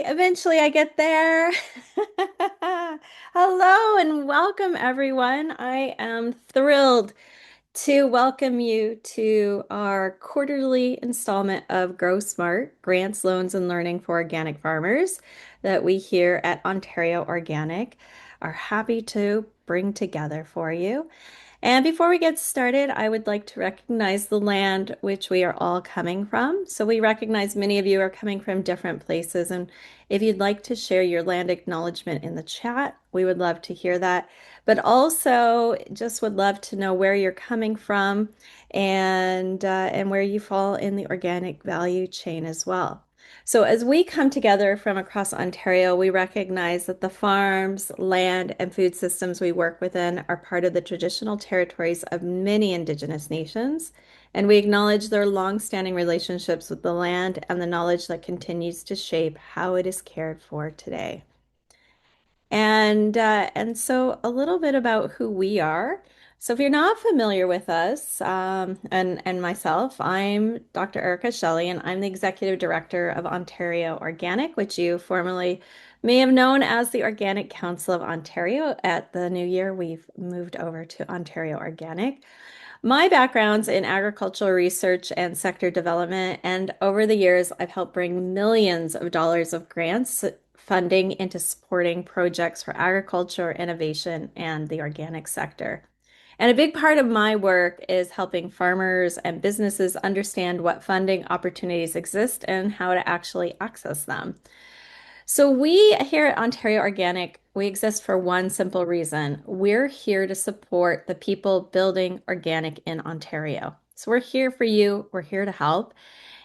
Eventually I get there. Hello and welcome, everyone. I am thrilled to welcome you to our quarterly installment of Grow Smart Grants, Loans, and Learning for Organic Farmers that we here at Ontario Organic are happy to bring together for you. And before we get started, I would like to recognize the land which we are all coming from. So we recognize many of you are coming from different places. And if you'd like to share your land acknowledgement in the chat, we would love to hear that. But also just would love to know where you're coming from and where you fall in the organic value chain as well. So, as we come together from across Ontario, we recognize that the farms, land, and food systems we work within are part of the traditional territories of many Indigenous nations, and we acknowledge their long-standing relationships with the land and the knowledge that continues to shape how it is cared for today. And so a little bit about who we are. So if you're not familiar with us, and myself, I'm Dr. Erica Shelley, and I'm the Executive Director of Ontario Organic, which you formerly may have known as the Organic Council of Ontario. At the new year, we've moved over to Ontario Organic. My background's in agricultural research and sector development, and over the years, I've helped bring millions of dollars of grants funding into supporting projects for agriculture, innovation, and the organic sector. And a big part of my work is helping farmers and businesses understand what funding opportunities exist and how to actually access them. So we here at Ontario Organic, we exist for one simple reason. We're here to support the people building organic in Ontario. So we're here for you. We're here to help.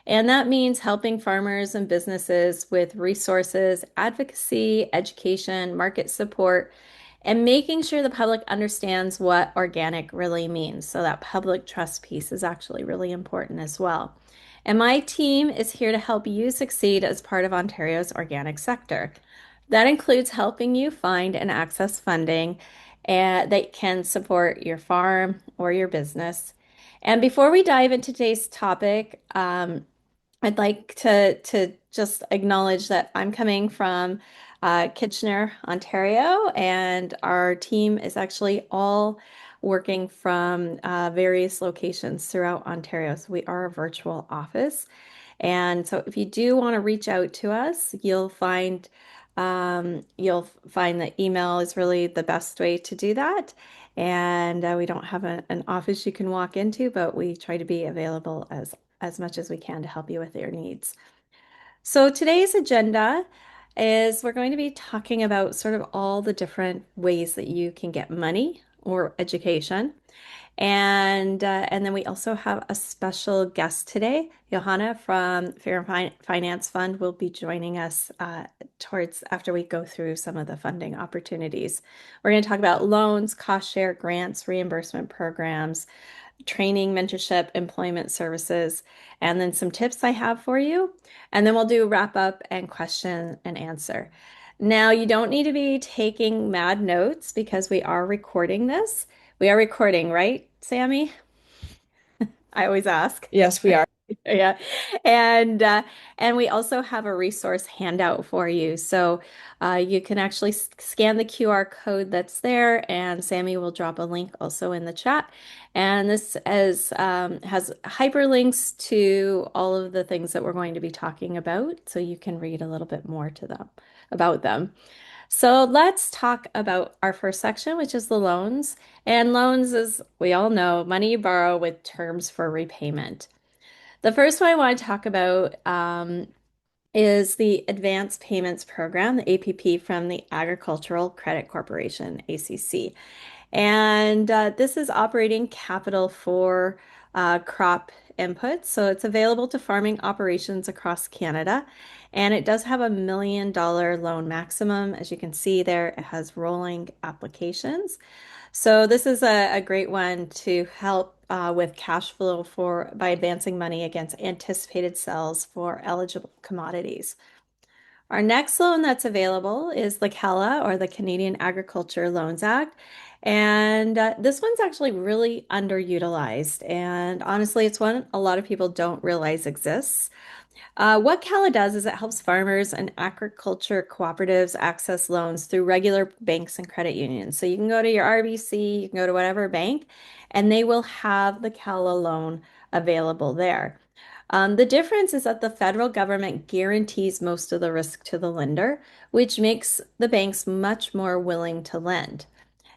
And that means helping farmers and businesses with resources, advocacy, education, market support, and making sure the public understands what organic really means. So that public trust piece is actually really important as well. And my team is here to help you succeed as part of Ontario's organic sector. That includes helping you find and access funding that can support your farm or your business. And before we dive into today's topic, I'd like to just acknowledge that I'm coming from Kitchener, Ontario, and our team is actually all working from various locations throughout Ontario. So we are a virtual office. And so if you do want to reach out to us, you'll find that email is really the best way to do that. And we don't have an office you can walk into, but we try to be available as much as we can to help you with your needs. So today's agenda is we're going to be talking about sort of all the different ways that you can get money or education. And then we also have a special guest today. Johanna from Fair and Finance Fund will be joining us towards after we go through some of the funding opportunities. We're going to talk about loans, cost share, grants, reimbursement programs, training, mentorship, employment services, and then some tips I have for you. And then we'll do wrap up and question and answer. Now, you don't need to be taking mad notes because we are recording this. We are recording, right, Sammy? I always ask. Yes, we are. Yeah. And we also have a resource handout for you. So you can actually scan the QR code that's there, and Sammy will drop a link also in the chat. And this has hyperlinks to all of the things that we're going to be talking about, so you can read a little bit more to them about them. So let's talk about our first section, which is the loans. And loans is, we all know, money you borrow with terms for repayment. The first one I want to talk about is the Advanced Payments Program, the APP from the Agricultural Credit Corporation, ACC. And this is operating capital for crop inputs. So it's available to farming operations across Canada. And it does have $1 million loan maximum. As you can see there, it has rolling applications. So this is a great one to help with cash flow for by advancing money against anticipated sales for eligible commodities. Our next loan that's available is the CALA, or the Canadian Agriculture Loans Act. And this one's actually really underutilized. And honestly, it's one a lot of people don't realize exists. What CALA does is it helps farmers and agriculture cooperatives access loans through regular banks and credit unions. So you can go to your RBC, you can go to whatever bank, and they will have the CALA loan available there. The difference is that the federal government guarantees most of the risk to the lender, which makes the banks much more willing to lend.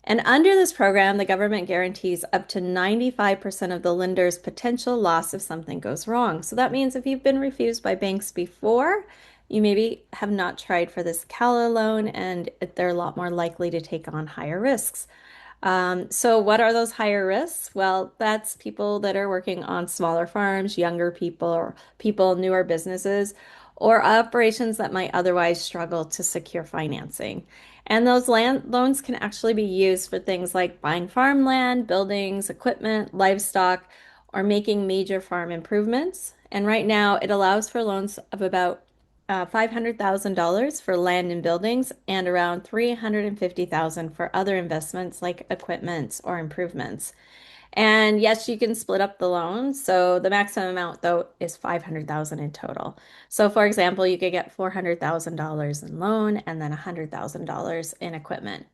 And under this program, the government guarantees up to 95% of the lender's potential loss if something goes wrong. So that means if you've been refused by banks before, you maybe have not tried for this CALA loan and they're a lot more likely to take on higher risks. So what are those higher risks? Well, that's people that are working on smaller farms, younger people, or people, newer businesses, or operations that might otherwise struggle to secure financing. And those land loans can actually be used for things like buying farmland, buildings, equipment, livestock, or making major farm improvements. And right now, it allows for loans of about $500,000 for land and buildings and around $350,000 for other investments like equipment or improvements. And yes, you can split up the loan. So the maximum amount though is 500,000 in total. So for example, you could get $400,000 in loan and then $100,000 in equipment.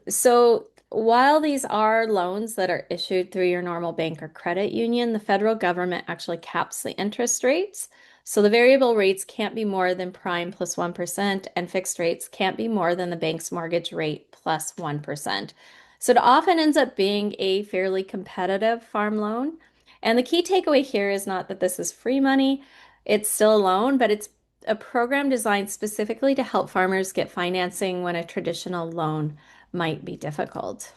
So while these are loans that are issued through your normal bank or credit union, the federal government actually caps the interest rates. So the variable rates can't be more than prime plus 1%, and fixed rates can't be more than the bank's mortgage rate plus 1%. So it often ends up being a fairly competitive farm loan. And the key takeaway here is not that this is free money, it's still a loan, but it's a program designed specifically to help farmers get financing when a traditional loan might be difficult.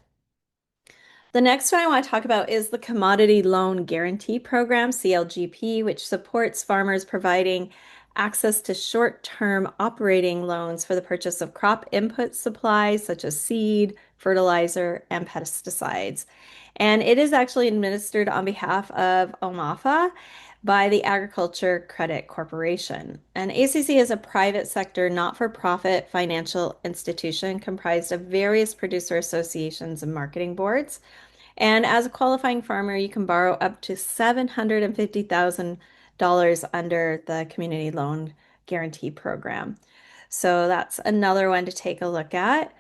The next one I want to talk about is the Commodity Loan Guarantee Program, CLGP, which supports farmers providing access to short-term operating loans for the purchase of crop input supplies such as seed, fertilizer, and pesticides. And it is actually administered on behalf of OMAFA by the Agriculture Credit Corporation. And ACC is a private sector, not-for-profit financial institution comprised of various producer associations and marketing boards. And as a qualifying farmer, you can borrow up to $750,000 under the Community Loan Guarantee Program. So that's another one to take a look at.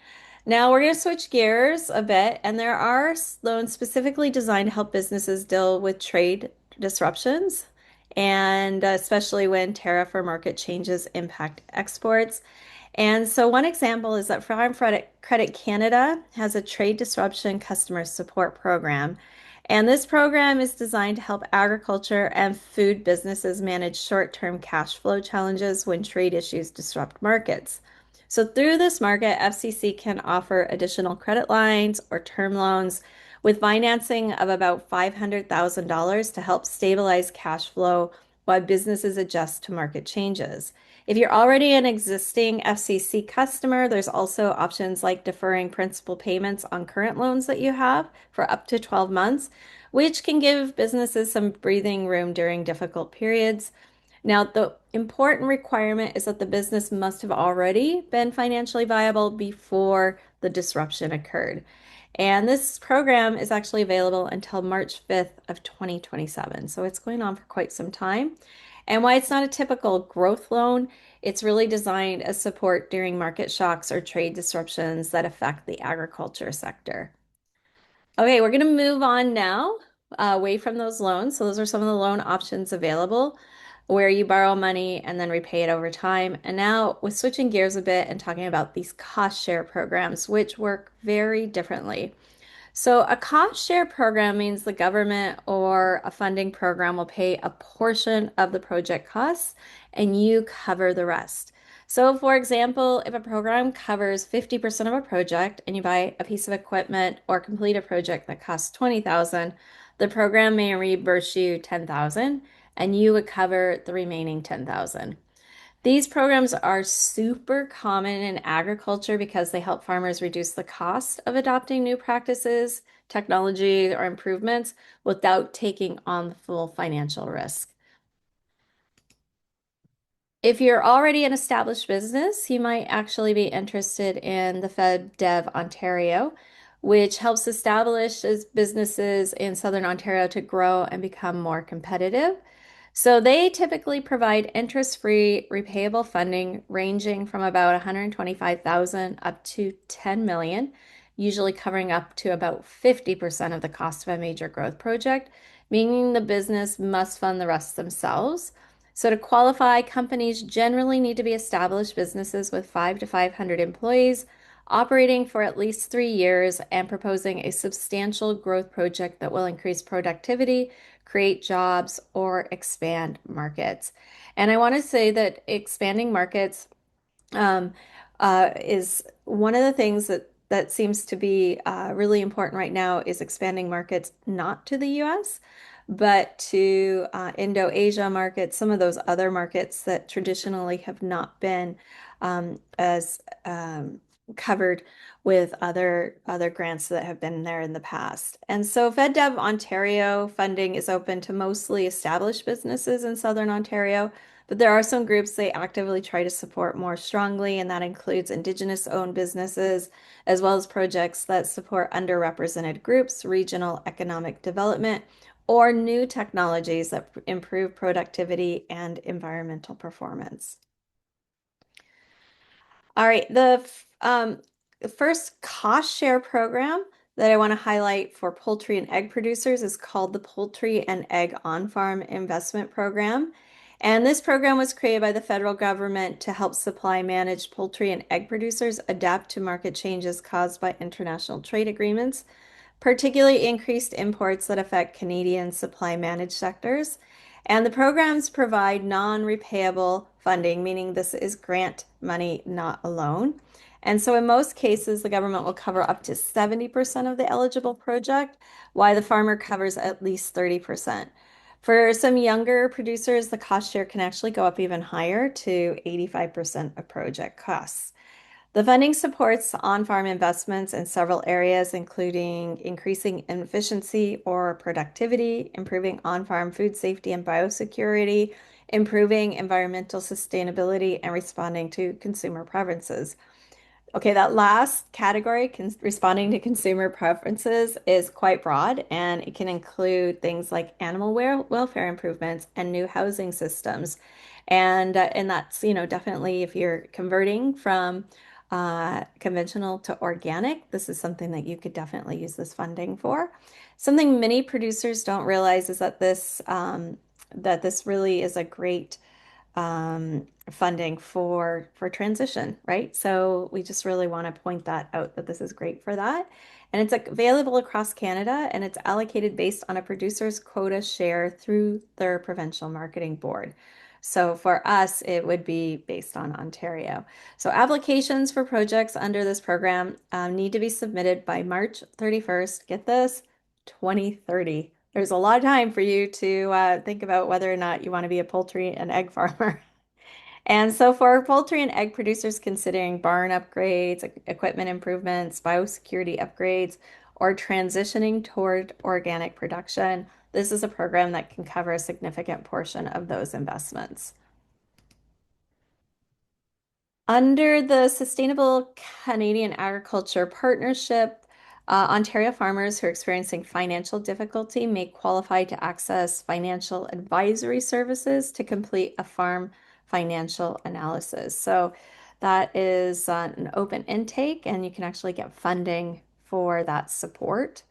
Now we're going to switch gears a bit, and there are loans specifically designed to help businesses deal with trade disruptions, and especially when tariff or market changes impact exports. And so one example is that Farm Credit Canada has a trade disruption customer support program. And this program is designed to help agriculture and food businesses manage short-term cash flow challenges when trade issues disrupt markets. So through this market, FCC can offer additional credit lines or term loans with financing of about $500,000 to help stabilize cash flow while businesses adjust to market changes. If you're already an existing FCC customer, there's also options like deferring principal payments on current loans that you have for up to 12 months, which can give businesses some breathing room during difficult periods. Now, the important requirement is that the business must have already been financially viable before the disruption occurred. And this program is actually available until March 5th of 2027. So it's going on for quite some time. And why it's not a typical growth loan, it's really designed as support during market shocks or trade disruptions that affect the agriculture sector. Okay, we're going to move on now away from those loans. So those are some of the loan options available where you borrow money and then repay it over time. And now with switching gears a bit and talking about these cost share programs, which work very differently. So a cost share program means the government or a funding program will pay a portion of the project costs and you cover the rest. So for example, if a program covers 50% of a project and you buy a piece of equipment or complete a project that costs 20,000, the program may reimburse you 10,000 and you would cover the remaining 10,000. These programs are super common in agriculture because they help farmers reduce the cost of adopting new practices, technology, or improvements without taking on the full financial risk. If you're already an established business, you might actually be interested in the FedDev Ontario, which helps establish businesses in Southern Ontario to grow and become more competitive. So they typically provide interest-free repayable funding ranging from about 125,000 up to 10 million, usually covering up to about 50% of the cost of a major growth project, meaning the business must fund the rest themselves. So to qualify, companies generally need to be established businesses with 5 to 500 employees, operating for at least 3 years and proposing a substantial growth project that will increase productivity, create jobs, or expand markets. And I want to say that expanding markets um, is one of the things that seems to be really important right now is expanding markets not to the US, but to Indo-Asia markets, some of those other markets that traditionally have not been as covered with other grants that have been there in the past. And so FedDev Ontario funding is open to mostly established businesses in Southern Ontario, but there are some groups they actively try to support more strongly, and that includes Indigenous-owned businesses, as well as projects that support underrepresented groups, regional economic development, or new technologies that improve productivity and environmental performance. All right, the first cost share program that I want to highlight for poultry and egg producers is called the Poultry and Egg On-Farm Investment Program. And this program was created by the federal government to help supply managed poultry and egg producers adapt to market changes caused by international trade agreements, particularly increased imports that affect Canadian supply managed sectors. And the programs provide non-repayable funding, meaning this is grant money, not a loan. And so in most cases, the government will cover up to 70% of the eligible project, while the farmer covers at least 30%. For some younger producers, the cost share can actually go up even higher to 85% of project costs. The funding supports on-farm investments in several areas, including increasing efficiency or productivity, improving on-farm food safety and biosecurity, improving environmental sustainability, and responding to consumer preferences. Okay, that last category, responding to consumer preferences, is quite broad, and it can include things like animal welfare improvements and new housing systems. And that's, definitely if you're converting from conventional to organic, this is something that you could definitely use this funding for. Something many producers don't realize is that this really is a great funding for transition, right? So we just really want to point that out that this is great for that. And it's available across Canada and it's allocated based on a producer's quota share through their provincial marketing board. So for us, it would be based on Ontario. So applications for projects under this program need to be submitted by March 31st. Get this, 2030. There's a lot of time for you to think about whether or not you want to be a poultry and egg farmer. And so for poultry and egg producers considering barn upgrades, equipment improvements, biosecurity upgrades, or transitioning toward organic production, this is a program that can cover a significant portion of those investments. Under the Sustainable Canadian Agriculture Partnership, Ontario farmers who are experiencing financial difficulty may qualify to access financial advisory services to complete a farm financial analysis. So that is an open intake, and you can actually get funding for that support.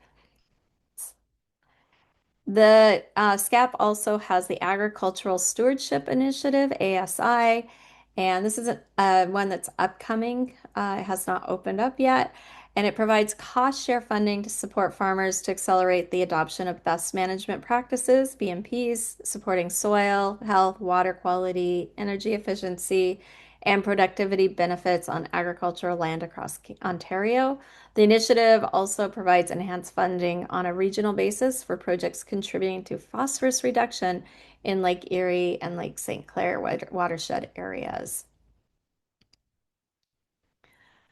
The SCAP also has the Agricultural Stewardship Initiative, ASI, and this is one that's upcoming. It has not opened up yet, and it provides cost share funding to support farmers to accelerate the adoption of best management practices, BMPs, supporting soil, health, water quality, energy efficiency, and productivity benefits on agricultural land across Ontario. The initiative also provides enhanced funding on a regional basis for projects contributing to phosphorus reduction in Lake Erie and Lake St. Clair watershed areas.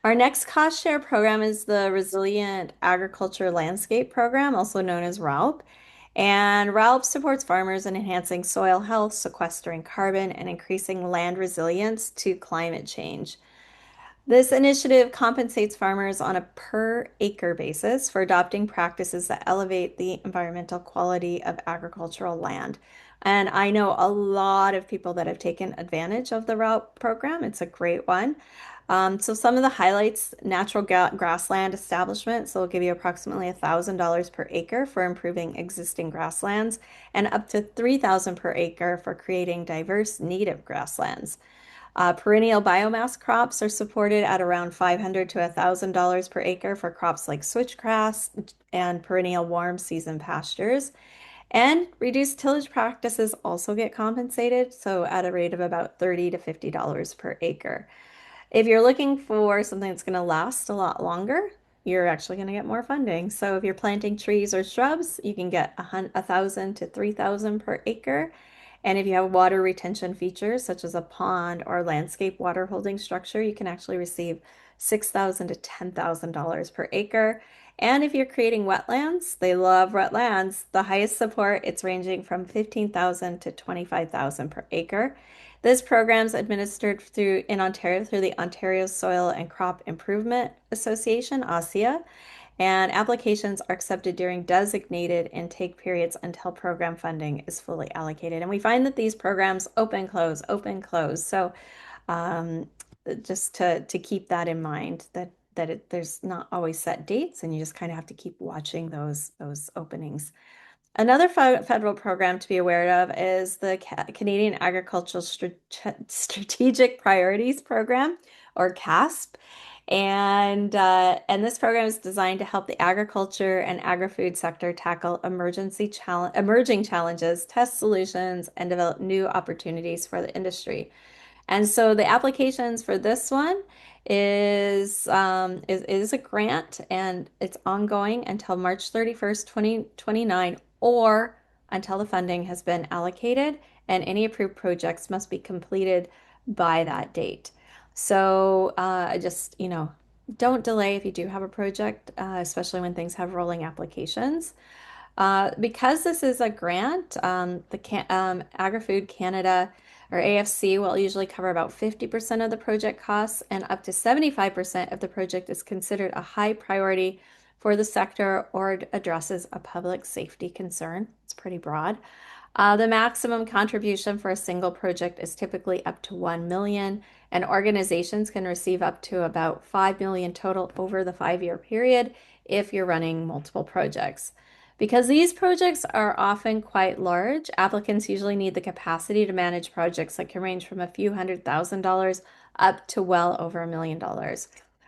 Our next cost share program is the Resilient Agriculture Landscape Program, also known as RALP. And RALP supports farmers in enhancing soil health, sequestering carbon, and increasing land resilience to climate change. This initiative compensates farmers on a per acre basis for adopting practices that elevate the environmental quality of agricultural land. And I know a lot of people that have taken advantage of the route program. It's a great one. So some of the highlights, natural grassland establishment. So it'll give you approximately $1,000 per acre for improving existing grasslands and up to $3,000 per acre for creating diverse native grasslands. Perennial biomass crops are supported at around $500 to $1,000 per acre for crops like switchgrass and perennial warm season pastures. And reduced tillage practices also get compensated, so at a rate of about $30 to $50 per acre. If you're looking for something that's going to last a lot longer, you're actually going to get more funding. So if you're planting trees or shrubs, you can get 1,000 to 3,000 per acre. And if you have water retention features such as a pond or landscape water holding structure, you can actually receive $6,000 to $10,000 per acre. And if you're creating wetlands, they love wetlands. The highest support, it's ranging from 15,000 to 25,000 per acre. This program is administered in Ontario through the Ontario Soil and Crop Improvement Association, OSIA, and applications are accepted during designated intake periods until program funding is fully allocated. And we find that these programs open, close, open, close. So um, just to keep that in mind, there's not always set dates, and you just kind of have to keep watching those openings. Another federal program to be aware of is the Canadian Agricultural Strategic Priorities Program, or CASP. And this program is designed to help the agriculture and agri-food sector tackle emerging challenges, test solutions, and develop new opportunities for the industry. And so the applications for this one is a grant, and it's ongoing until March 31st, 2029, or until the funding has been allocated, and any approved projects must be completed by that date. So just, don't delay if you do have a project, especially when things have rolling applications. Because this is a grant, Agri-Food Canada or AFC will usually cover about 50% of the project costs, and up to 75% of the project is considered a high priority for the sector or addresses a public safety concern. It's pretty broad. The maximum contribution for a single project is typically up to 1 million, and organizations can receive up to about 5 million total over the 5-year period if you're running multiple projects. Because these projects are often quite large, applicants usually need the capacity to manage projects that can range from a few $100,000 up to well over $1 million.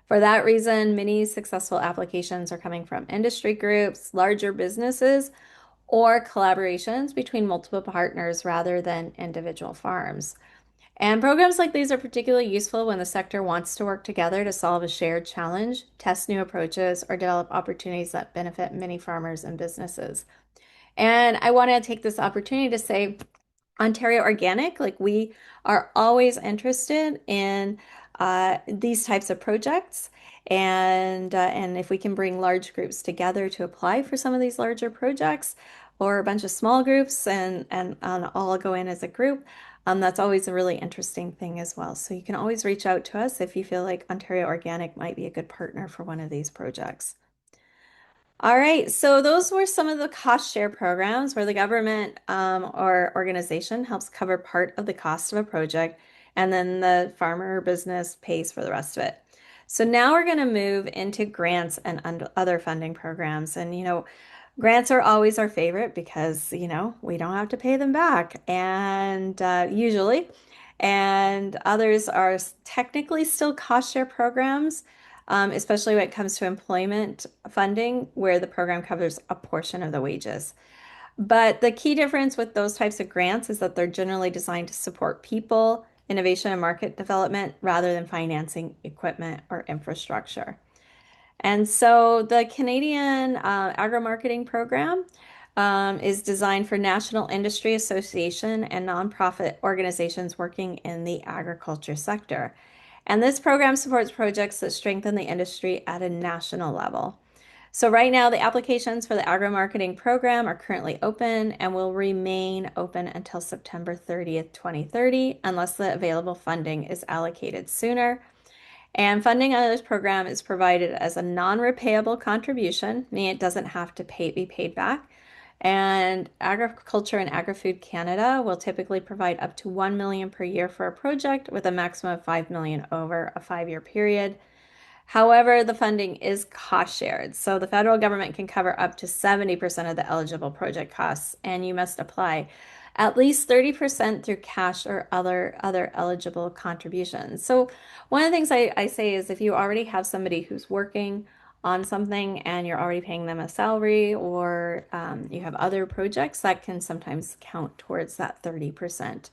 For that reason, many successful applications are coming from industry groups, larger businesses, or collaborations between multiple partners rather than individual farms. And programs like these are particularly useful when the sector wants to work together to solve a shared challenge, test new approaches, or develop opportunities that benefit many farmers and businesses. And I want to take this opportunity to say, Ontario Organic, like we are always interested in these types of projects. And if we can bring large groups together to apply for some of these larger projects, or a bunch of small groups and all go in as a group, that's always a really interesting thing as well. So you can always reach out to us if you feel like Ontario Organic might be a good partner for one of these projects. All right, so those were some of the cost share programs where the government or organization helps cover part of the cost of a project, and then the farmer or business pays for the rest of it. So now we're going to move into grants and other funding programs. And, grants are always our favorite because, we don't have to pay them back, and usually. And others are technically still cost share programs, especially when it comes to employment funding, where the program covers a portion of the wages. But the key difference with those types of grants is that they're generally designed to support people, innovation, and market development rather than financing equipment or infrastructure. And so the Canadian Agri-Marketing Program is designed for National Industry Association and nonprofit organizations working in the agriculture sector. And this program supports projects that strengthen the industry at a national level. So right now, the applications for the agri-marketing program are currently open and will remain open until September 30th, 2030, unless the available funding is allocated sooner. And funding under this program is provided as a non-repayable contribution, meaning it doesn't have to be paid back. And Agriculture and Agri-Food Canada will typically provide up to 1 million per year for a project with a maximum of 5 million over a 5-year period. However, the funding is cost shared. So the federal government can cover up to 70% of the eligible project costs, and you must apply at least 30% through cash or other eligible contributions. So one of the things I say is if you already have somebody who's working on something and you're already paying them a salary or you have other projects, that can sometimes count towards that 30%.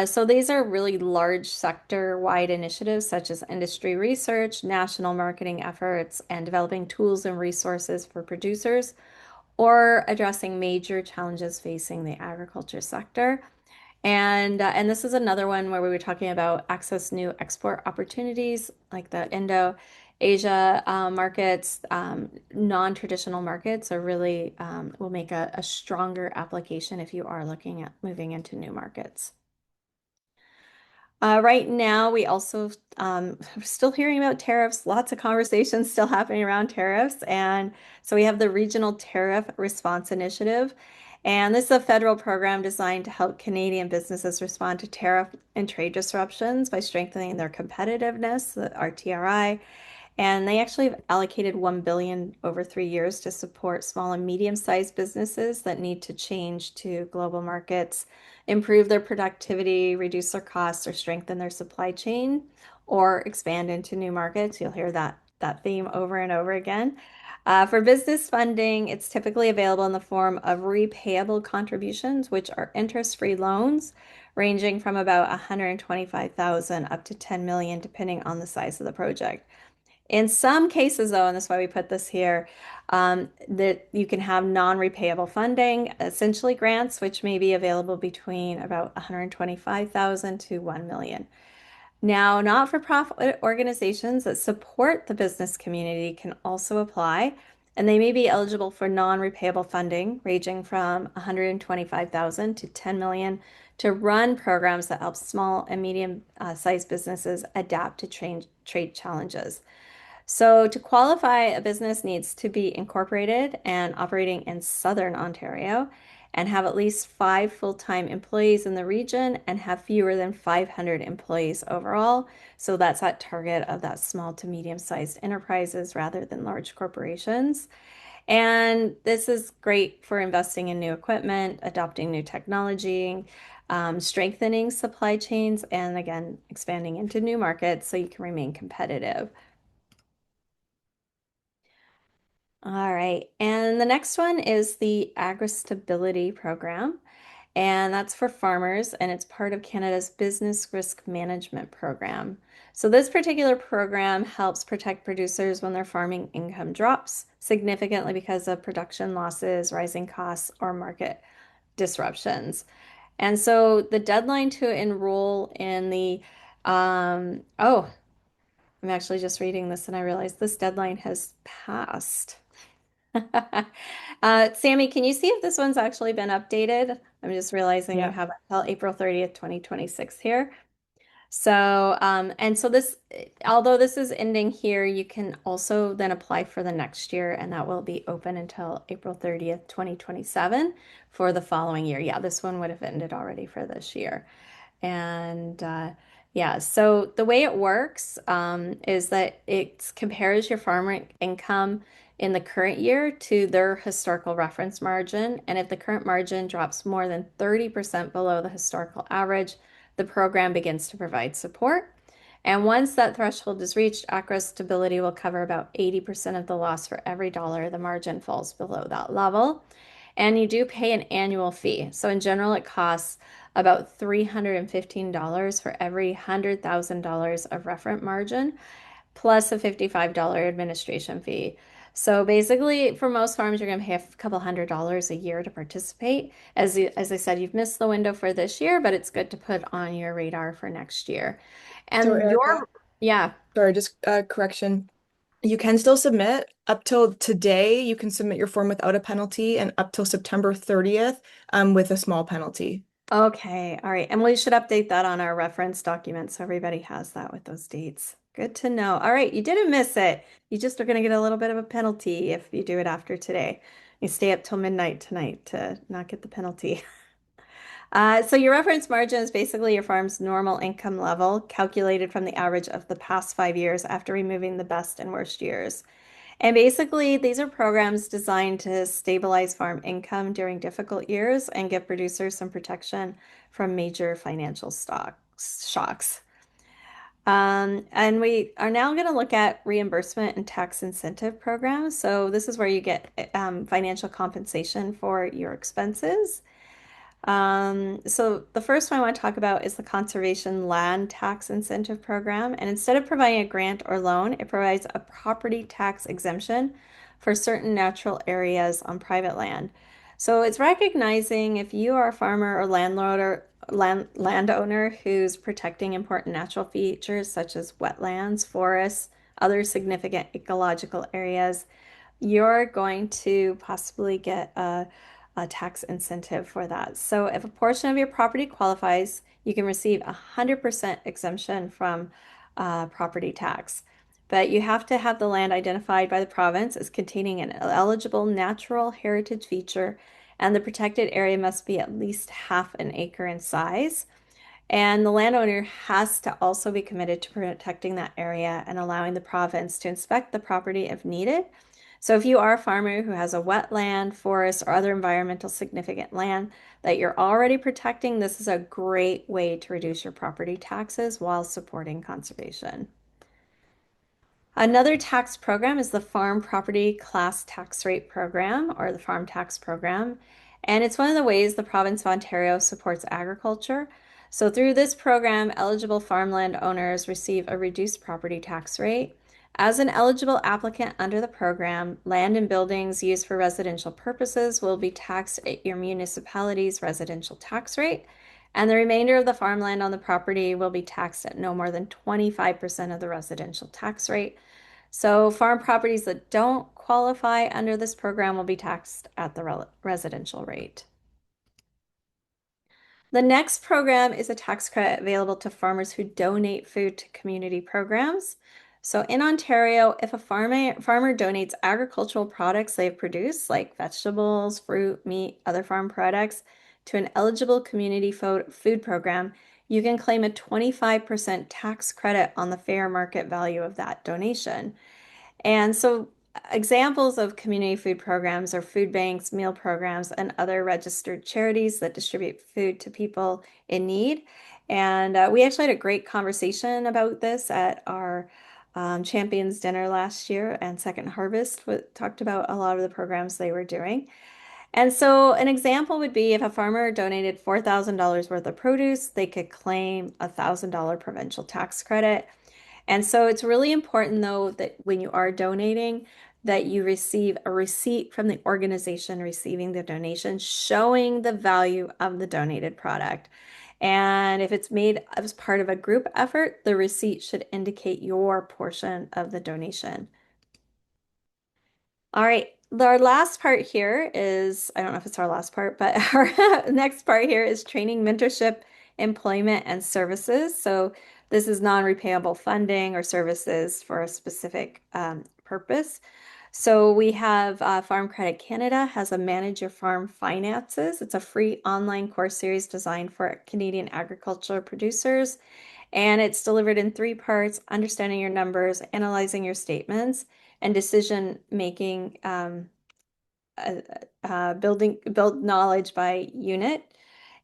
So these are really large sector-wide initiatives such as industry research, national marketing efforts, and developing tools and resources for producers, or addressing major challenges facing the agriculture sector. And this is another one where we were talking about access new export opportunities like the Indo-Asia markets, non-traditional markets are really will make a stronger application if you are looking at moving into new markets. Right now, we also we're still hearing about tariffs, lots of conversations still happening around tariffs. And so we have the Regional Tariff Response Initiative. And this is a federal program designed to help Canadian businesses respond to tariff and trade disruptions by strengthening their competitiveness, the RTRI. And they actually have allocated 1 billion over 3 years to support small and medium-sized businesses that need to change to global markets, improve their productivity, reduce their costs, or strengthen their supply chain, or expand into new markets. You'll hear that theme over and over again. For business funding, it's typically available in the form of repayable contributions, which are interest-free loans ranging from about 125,000 up to 10 million, depending on the size of the project. In some cases, though, and that's why we put this here, that you can have non-repayable funding, essentially grants, which may be available between about 125,000 to 1 million. Now, not-for-profit organizations that support the business community can also apply, and they may be eligible for non-repayable funding, ranging from 125,000 to 10 million, to run programs that help small and medium-sized businesses adapt to trade challenges. So to qualify, a business needs to be incorporated and operating in Southern Ontario and have at least 5 full-time employees in the region and have fewer than 500 employees overall. So that's that target of that small to medium-sized enterprises rather than large corporations. And this is great for investing in new equipment, adopting new technology, strengthening supply chains, and again, expanding into new markets so you can remain competitive. All right. And the next one is the Agri-Stability Program. And that's for farmers, and it's part of Canada's Business Risk Management Program. So this particular program helps protect producers when their farming income drops significantly because of production losses, rising costs, or market disruptions. And so the deadline to enroll in the, oh, I'm actually just reading this and I realized this deadline has passed. Sammy, can you see if this one's actually been updated? I'm just realizing you Yeah. have until April 30th, 2026 here. So, and so this, although this is ending here, you can also then apply for the next year, and that will be open until April 30th, 2027 for the following year. Yeah, this one would have ended already for this year. And yeah, so the way it works is that it compares your farmer income in the current year to their historical reference margin. And if the current margin drops more than 30% below the historical average, the program begins to provide support. And once that threshold is reached, ACRA stability will cover about 80% of the loss for every dollar the margin falls below that level. And you do pay an annual fee. So in general, it costs about $315 for every $100,000 of referent margin, plus a $55 administration fee. So basically, for most farms, you're going to pay a couple $100s a year to participate. As I said, you've missed the window for this year, but it's good to put on your radar for next year. So And Erica, yeah, sorry, just correction. You can still submit up till today. You can submit your form without a penalty and up till September 30th, with a small penalty. okay, all right. And we should update that on our reference document so everybody has that with those dates. Good to know. All right, you didn't miss it. You just are going to get a little bit of a penalty if you do it after today. You stay up till midnight tonight to not get the penalty. So your reference margin is basically your farm's normal income level, calculated from the average of the past 5 years after removing the best and worst years. And basically, these are programs designed to stabilize farm income during difficult years and give producers some protection from major financial shocks. And we are now going to look at reimbursement and tax incentive programs. So this is where you get financial compensation for your expenses. So the first one I want to talk about is the Conservation Land Tax Incentive Program. And instead of providing a grant or loan, it provides a property tax exemption for certain natural areas on private land. So it's recognizing if you are a farmer or landowner who's protecting important natural features such as wetlands, forests, other significant ecological areas, you're going to possibly get a tax incentive for that. So if a portion of your property qualifies, you can receive 100% exemption from property tax. But you have to have the land identified by the province as containing an eligible natural heritage feature, and the protected area must be at least half an acre in size. And the landowner has to also be committed to protecting that area and allowing the province to inspect the property if needed. So if you are a farmer who has a wetland, forest, or other environmental significant land that you're already protecting, this is a great way to reduce your property taxes while supporting conservation. Another tax program is the Farm Property Class Tax Rate Program, or the Farm Tax Program. And it's one of the ways the province of Ontario supports agriculture. So through this program, eligible farmland owners receive a reduced property tax rate. As an eligible applicant under the program, land and buildings used for residential purposes will be taxed at your municipality's residential tax rate, and the remainder of the farmland on the property will be taxed at no more than 25% of the residential tax rate. So farm properties that don't qualify under this program will be taxed at the residential rate. The next program is a tax credit available to farmers who donate food to community programs. So in Ontario, if a farmer donates agricultural products they've produced, like vegetables, fruit, meat, other farm products, to an eligible community food program, you can claim a 25% tax credit on the fair market value of that donation. And so examples of community food programs are food banks, meal programs, and other registered charities that distribute food to people in need. And we actually had a great conversation about this at our Champions Dinner last year, and Second Harvest talked about a lot of the programs they were doing. And so an example would be if a farmer donated $4,000 worth of produce, they could claim a $1,000 provincial tax credit. And so it's really important, though, that when you are donating, that you receive a receipt from the organization receiving the donation showing the value of the donated product. And if it's made as part of a group effort, the receipt should indicate your portion of the donation. All right. Our last part here is, I don't know if it's our last part, but our next part here is training, mentorship, employment, and services. So this is non-repayable funding or services for a specific purpose. So we have Farm Credit Canada has a Manage Your Farm Finances. It's a free online course series designed for Canadian agriculture producers. And it's delivered in three parts: understanding your numbers, analyzing your statements, and decision making, uh, build knowledge by unit,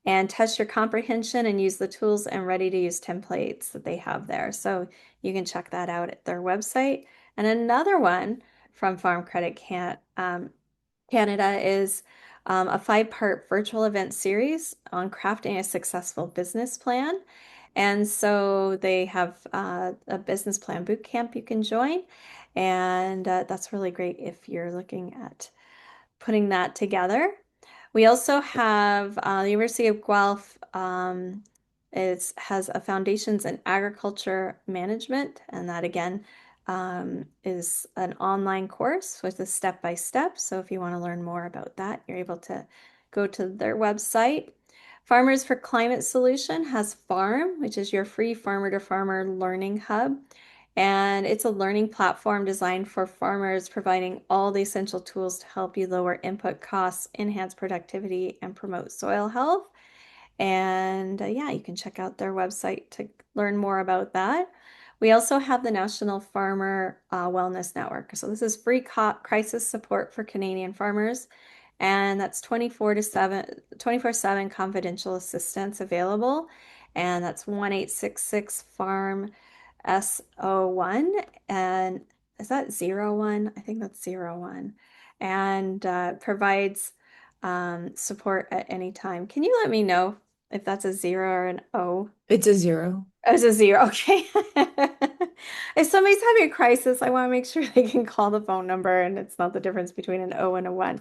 and test your comprehension and use the tools and ready to use templates that they have there. So you can check that out at their website. And another one from Farm Credit Canada is a five-part virtual event series on crafting a successful business plan. And so they have a business plan boot camp you can join. And that's really great if you're looking at putting that together. We also have the University of Guelph has a foundations in agriculture management, and that again is an online course with a step-by-step. So if you want to learn more about that, you're able to go to their website. Farmers for Climate Solution has Farm, which is your free farmer to farmer learning hub. And it's a learning platform designed for farmers, providing all the essential tools to help you lower input costs, enhance productivity, and promote soil health. And yeah, you can check out their website to learn more about that. We also have the National Farmer Wellness Network. So this is free crisis support for Canadian farmers. And that's 24/7 confidential assistance available. And that's 1-866 farm SO1. And is that 01? I think that's 01. And provides support at any time. Can you let me know if that's a 0 or an O? It's a 0. Oh, it's a 0. Okay. If somebody's having a crisis, I want to make sure they can call the phone number and it's not the difference between an O and a 1.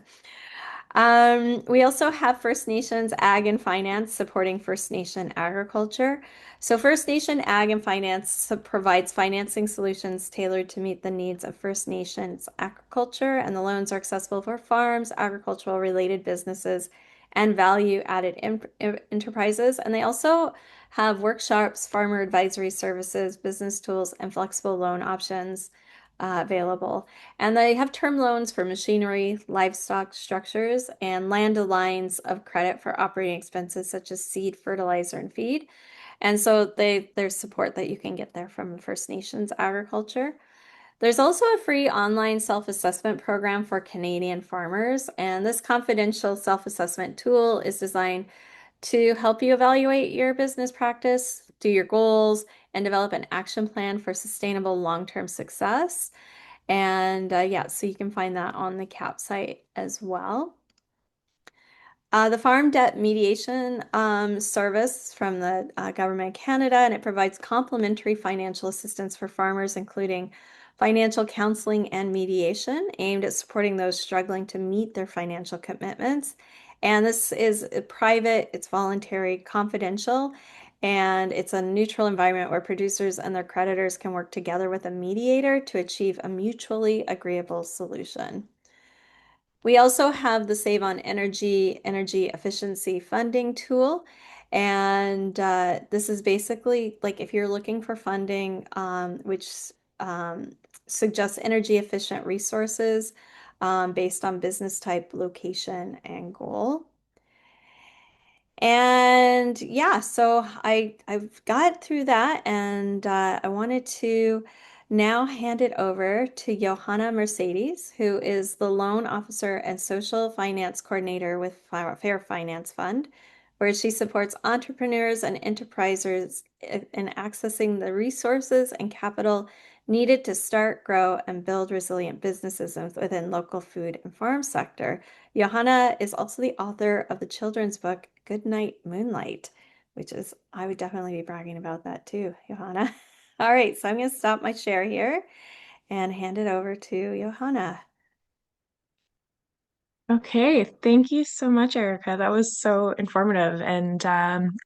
We also have First Nations Ag and Finance supporting First Nation agriculture. So First Nation Ag and Finance provides financing solutions tailored to meet the needs of First Nations agriculture, and the loans are accessible for farms, agricultural related businesses, and value added enterprises. And they also have workshops, farmer advisory services, business tools, and flexible loan options available. And they have term loans for machinery, livestock structures, and land lines of credit for operating expenses such as seed, fertilizer, and feed. And so there's support that you can get there from First Nations agriculture. There's also a free online self-assessment program for Canadian farmers, and this confidential self-assessment tool is designed to help you evaluate your business practice, do your goals, and develop an action plan for sustainable long-term success. And yeah, so you can find that on the CAP site as well. The Farm Debt Mediation Service from the Government of Canada, and it provides complimentary financial assistance for farmers, including financial counseling and mediation aimed at supporting those struggling to meet their financial commitments. And this is private, it's voluntary, confidential, and it's a neutral environment where producers and their creditors can work together with a mediator to achieve a mutually agreeable solution. We also have the Save on energy efficiency funding tool. And this is basically like if you're looking for funding, which um, suggests energy efficient resources based on business type, location, and goal. And yeah, so I've got through that, and I wanted to now hand it over to Johanna Mercedes, who is the loan officer and social finance coordinator with Fair Finance Fund, where she supports entrepreneurs and enterprises in accessing the resources and capital needed to start, grow, and build resilient businesses within local food and farm sector. Johanna is also the author of the children's book Good Night Moonlight, which is, I would definitely be bragging about that too, Johanna. All right, so I'm going to stop my share here and hand it over to Johanna. Okay, thank you so much, Erica. That was so informative, and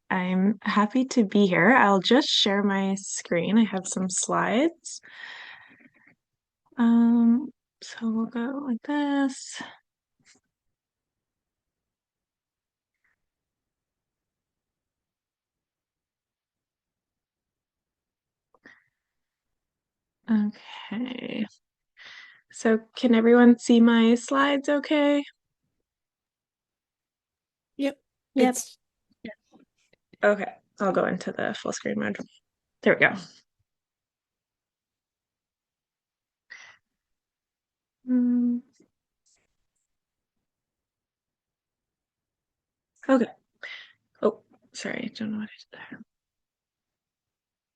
I'm happy to be here. I'll just share my screen. I have some slides. Um, so we'll go like this. Okay. So can everyone see my slides okay? Yep. Yep. It's Okay, I'll go into the full screen mode. There we go. Mm, okay. Oh, sorry, I don't know what I did there.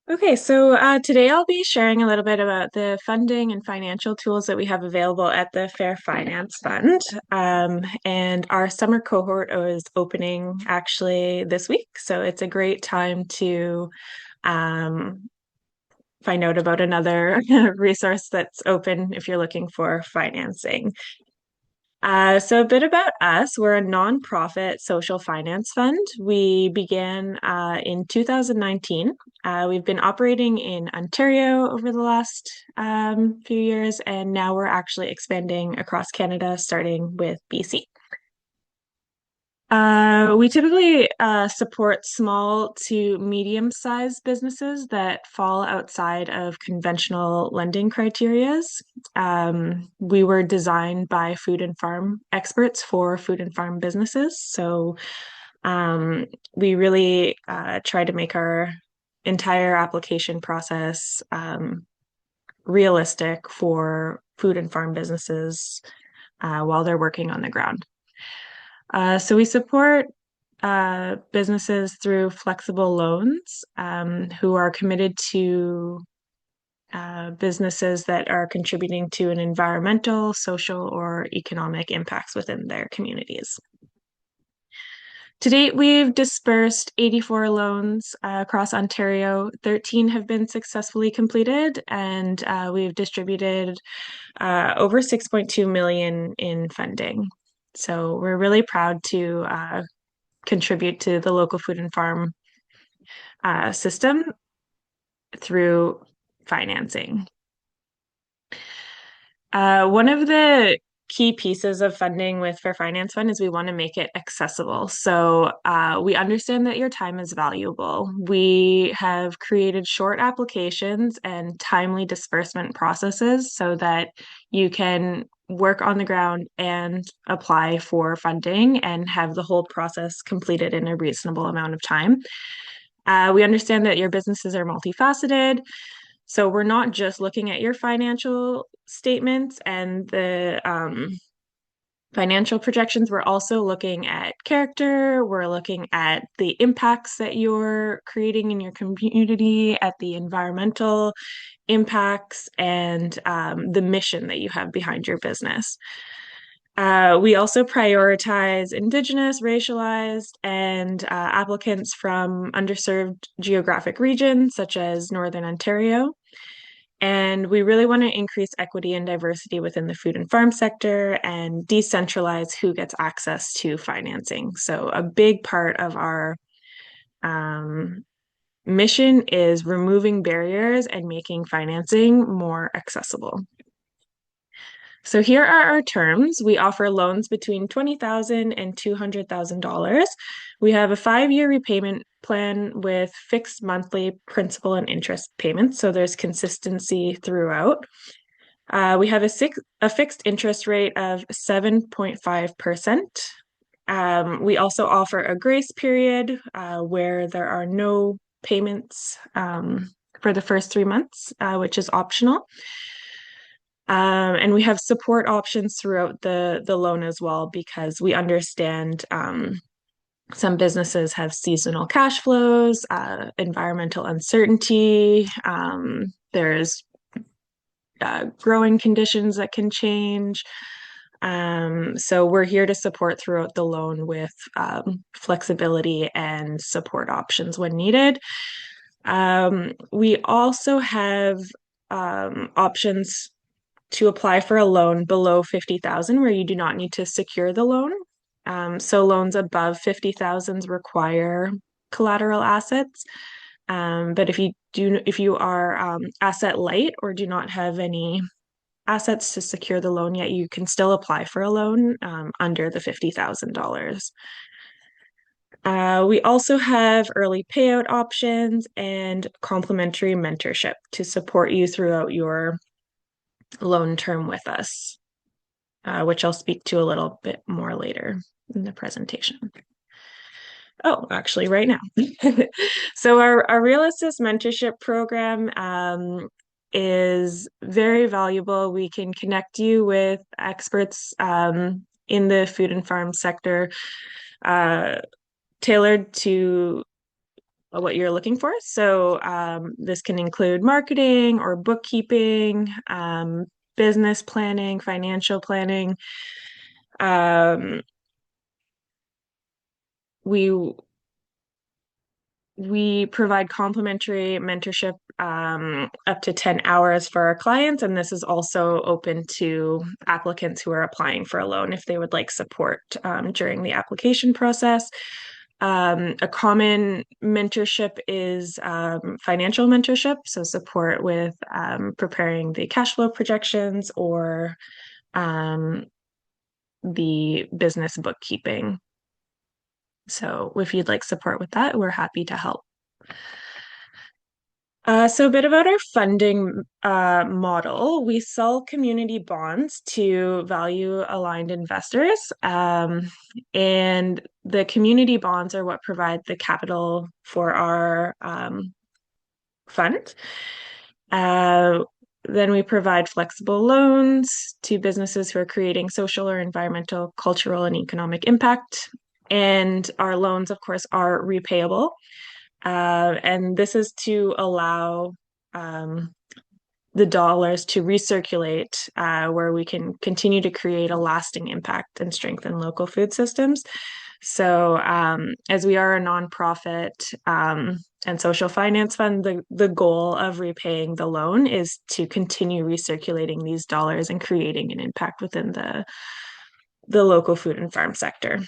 Okay, so today I'll be sharing a little bit about the funding and financial tools that we have available at the Fair Finance Fund. And our summer cohort is opening actually this week. So it's a great time to um, find out about another resource that's open if you're looking for financing. So a bit about us. We're a nonprofit social finance fund. We began in 2019. We've been operating in Ontario over the last few years, and now we're actually expanding across Canada, starting with BC. We typically support small to medium-sized businesses that fall outside of conventional lending criterias. We were designed by food and farm experts for food and farm businesses. So we really try to make our entire application process realistic for food and farm businesses while they're working on the ground. So we support businesses through flexible loans who are committed to businesses that are contributing to an environmental, social, or economic impacts within their communities. To date, we've dispersed 84 loans across Ontario. 13 have been successfully completed, and we've distributed over 6.2 million in funding. So we're really proud to contribute to the local food and farm system through financing. One of the key pieces of funding with Fair Finance Fund is we want to make it accessible. So we understand that your time is valuable. We have created short applications and timely disbursement processes so that you can work on the ground and apply for funding and have the whole process completed in a reasonable amount of time. We understand that your businesses are multifaceted. So we're not just looking at your financial statements and the financial projections. We're also looking at character. We're looking at the impacts that you're creating in your community, at the environmental impacts, and the mission that you have behind your business. We also prioritize Indigenous, racialized, and applicants from underserved geographic regions such as Northern Ontario. And we really want to increase equity and diversity within the food and farm sector and decentralize who gets access to financing. So, a big part of our mission is removing barriers and making financing more accessible. So here are our terms. We offer loans between $20,000 and $200,000. We have a 5-year repayment plan with fixed monthly principal and interest payments, so there's consistency throughout. We have a fixed interest rate of 7.5%. We also offer a grace period where there are no payments for the first 3 months, which is optional. And we have support options throughout the loan as well because we understand some businesses have seasonal cash flows, environmental uncertainty. There's growing conditions that can change. So we're here to support throughout the loan with flexibility and support options when needed. We also have options to apply for a loan below 50,000 where you do not need to secure the loan. So loans above 50,000 require collateral assets. But if you are asset light or do not have any assets to secure the loan yet, you can still apply for a loan under the $50,000. We also have early payout options and complimentary mentorship to support you throughout your loan term with us, which I'll speak to a little bit more later in the presentation. Oh, actually, right now. So our Real Assist mentorship program is very valuable. We can connect you with experts in the food and farm sector, tailored to what you're looking for. So this can include marketing or bookkeeping, business planning, financial planning. We provide complimentary mentorship up to 10 hours for our clients, and this is also open to applicants who are applying for a loan if they would like support during the application process. A common mentorship is financial mentorship, so support with preparing the cash flow projections or the business bookkeeping. So if you'd like support with that, we're happy to help. So a bit about our funding model. We sell community bonds to value-aligned investors, and the community bonds are what provide the capital for our fund. Uh, then we provide flexible loans to businesses who are creating social or environmental, cultural, and economic impact. And our loans, of course, are repayable. And this is to allow um, the dollars to recirculate, where we can continue to create a lasting impact and strengthen local food systems. So, as we are a nonprofit and social finance fund, the goal of repaying the loan is to continue recirculating these dollars and creating an impact within the local food and farm sector.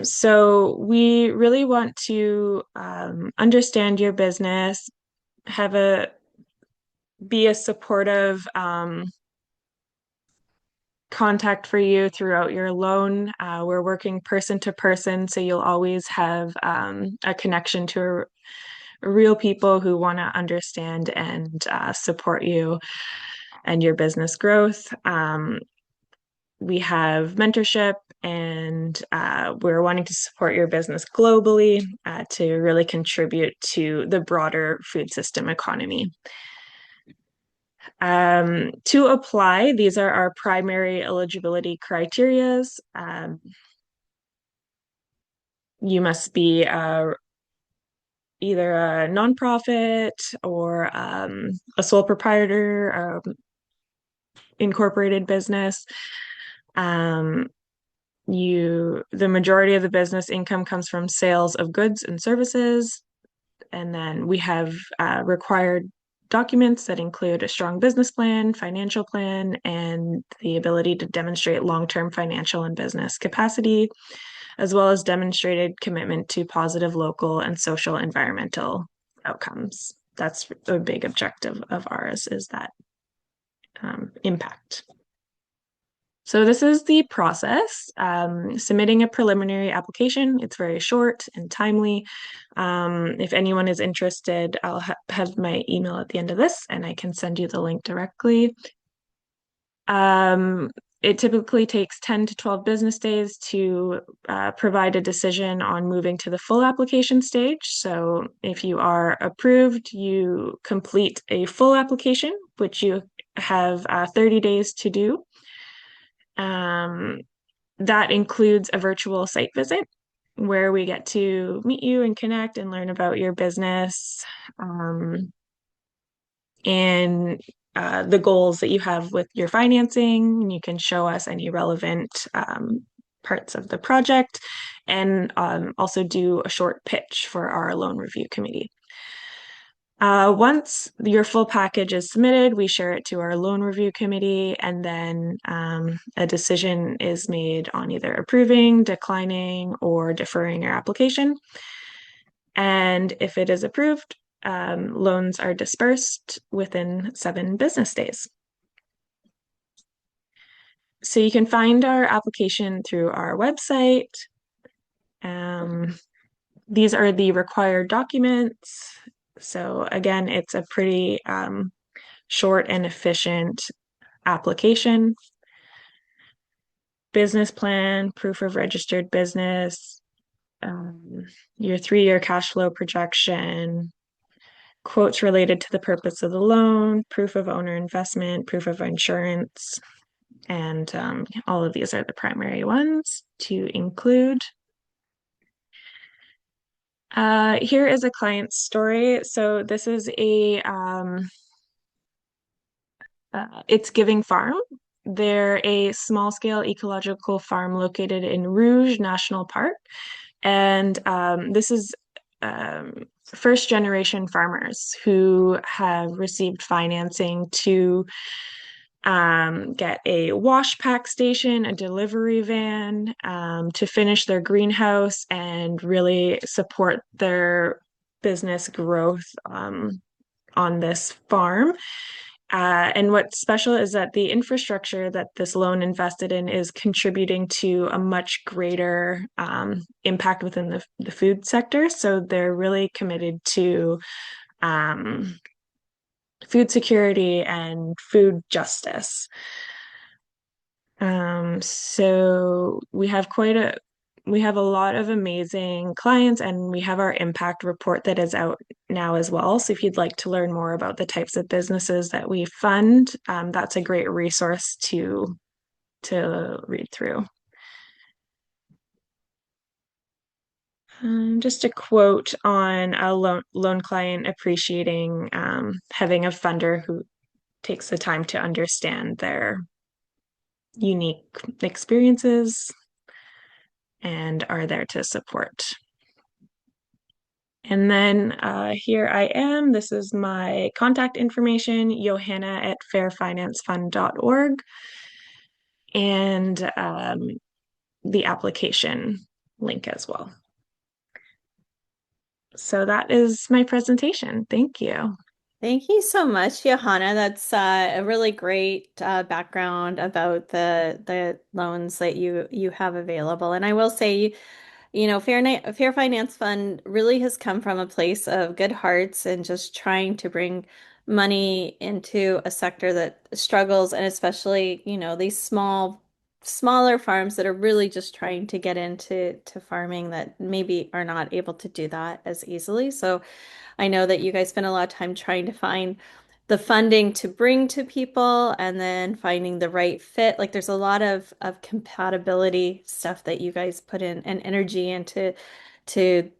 So we really want to understand your business, have a be a supportive contact for you throughout your loan. We're working person to person, so you'll always have a connection to real people who want to understand and support you and your business growth. We have mentorship, and we're wanting to support your business globally to really contribute to the broader food system economy. To apply, these are our primary eligibility criterias. You must be either a nonprofit or a sole proprietor, incorporated business. Um, the majority of the business income comes from sales of goods and services. And then we have required documents that include a strong business plan, financial plan, and the ability to demonstrate long-term financial and business capacity, as well as demonstrated commitment to positive local and social environmental outcomes. That's a big objective of ours, is that impact. So this is the process. Submitting a preliminary application. It's very short and timely. If anyone is interested, I'll have my email at the end of this, and I can send you the link directly. It typically takes 10 to 12 business days to provide a decision on moving to the full application stage. So if you are approved, you complete a full application, which you have 30 days to do. That includes a virtual site visit where we get to meet you and connect and learn about your business, and the goals that you have with your financing. And you can show us any relevant parts of the project, and also do a short pitch for our loan review committee. Once your full package is submitted, we share it to our loan review committee, and then a decision is made on either approving, declining, or deferring your application. And if it is approved, loans are dispersed within 7 business days. So you can find our application through our website. These are the required documents. So again, it's a pretty short and efficient application. Business plan, proof of registered business, your 3-year cash flow projection, quotes related to the purpose of the loan, proof of owner investment, proof of insurance, and all of these are the primary ones to include. Here is a client's story. So this is It's Giving Farm. They're a small-scale ecological farm located in Rouge National Park. And this is first-generation farmers who have received financing to get a wash pack station, a delivery van, to finish their greenhouse and really support their business growth on this farm. And what's special is that the infrastructure that this loan invested in is contributing to a much greater impact within the food sector. So they're really committed to um, food security and food justice. So we have a lot of amazing clients, and we have our impact report that is out now as well. So if you'd like to learn more about the types of businesses that we fund, that's a great resource to read through. Just a quote on a loan client appreciating having a funder who takes the time to understand their unique experiences and are there to support. And then here I am. This is my contact information, Johanna at fairfinancefund.org, and the application link as well. So that is my presentation. Thank you. Thank you so much, Johanna. That's a really great background about the loans that you have available. And I will say, Fair Finance Fund really has come from a place of good hearts and just trying to bring money into a sector that struggles, and especially, these smaller farms that are really just trying to get into farming that maybe are not able to do that as easily. So I know that you guys spend a lot of time trying to find the funding to bring to people and then finding the right fit. Like there's a lot of compatibility stuff that you guys put in and energy into